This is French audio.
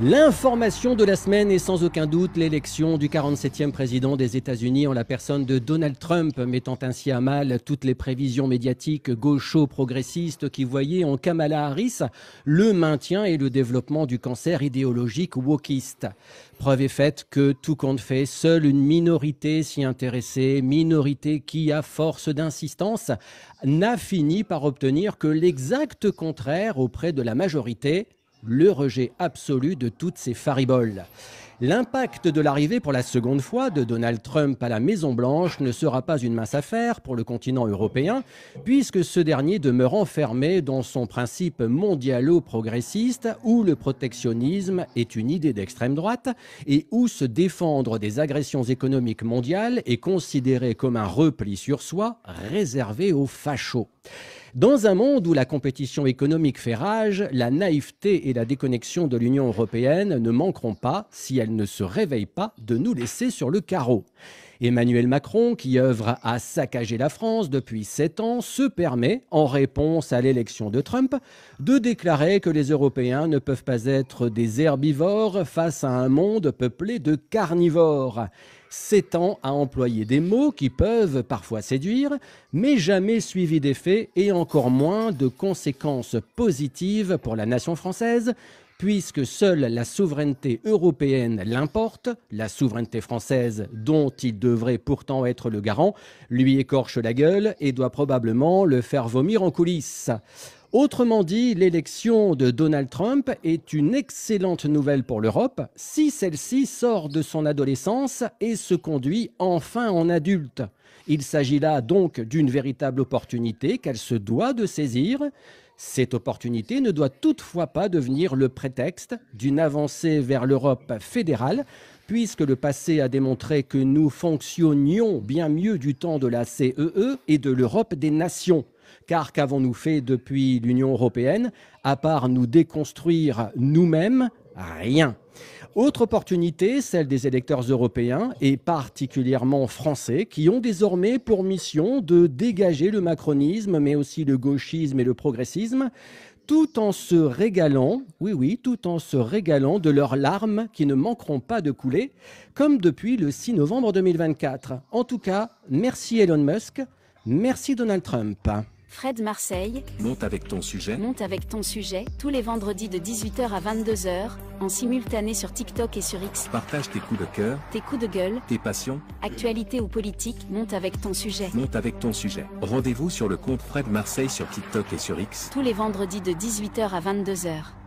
L'information de la semaine est sans aucun doute l'élection du 47e président des États-Unis en la personne de Donald Trump, mettant ainsi à mal toutes les prévisions médiatiques gaucho-progressistes qui voyaient en Kamala Harris le maintien et le développement du cancer idéologique wokiste. Preuve est faite que, tout compte fait, seule une minorité s'y intéressait, minorité qui, à force d'insistance, n'a fini par obtenir que l'exact contraire auprès de la majorité, le rejet absolu de toutes ces fariboles. L'impact de l'arrivée pour la seconde fois de Donald Trump à la Maison-Blanche ne sera pas une mince affaire pour le continent européen, puisque ce dernier demeure enfermé dans son principe mondialo-progressiste où le protectionnisme est une idée d'extrême droite et où se défendre des agressions économiques mondiales est considéré comme un repli sur soi réservé aux fachos. Dans un monde où la compétition économique fait rage, la naïveté et la déconnexion de l'Union européenne ne manqueront pas, si elle ne se réveille pas, de nous laisser sur le carreau. Emmanuel Macron, qui œuvre à saccager la France depuis 7 ans, se permet, en réponse à l'élection de Trump, de déclarer que les Européens ne peuvent pas être des herbivores face à un monde peuplé de carnivores. S'étend à employer des mots qui peuvent parfois séduire, mais jamais suivis d'effets et encore moins de conséquences positives pour la nation française, puisque seule la souveraineté européenne l'importe, la souveraineté française, dont il devrait pourtant être le garant, lui écorche la gueule et doit probablement le faire vomir en coulisses. Autrement dit, l'élection de Donald Trump est une excellente nouvelle pour l'Europe si celle-ci sort de son adolescence et se conduit enfin en adulte. Il s'agit là donc d'une véritable opportunité qu'elle se doit de saisir. Cette opportunité ne doit toutefois pas devenir le prétexte d'une avancée vers l'Europe fédérale, puisque le passé a démontré que nous fonctionnions bien mieux du temps de la CEE et de l'Europe des nations. Car qu'avons-nous fait depuis l'Union européenne, à part nous déconstruire nous-mêmes? Rien. Autre opportunité, celle des électeurs européens, et particulièrement français, qui ont désormais pour mission de dégager le macronisme, mais aussi le gauchisme et le progressisme, tout en se régalant, tout en se régalant de leurs larmes qui ne manqueront pas de couler, comme depuis le 6 novembre 2024. En tout cas, merci Elon Musk, merci Donald Trump. Fred Marseille, monte avec ton sujet, tous les vendredis de 18h à 22h, en simultané sur TikTok et sur X. Partage tes coups de cœur, tes coups de gueule, tes passions, actualité ou politique, monte avec ton sujet. Rendez-vous sur le compte Fred Marseille sur TikTok et sur X. Tous les vendredis de 18h à 22h.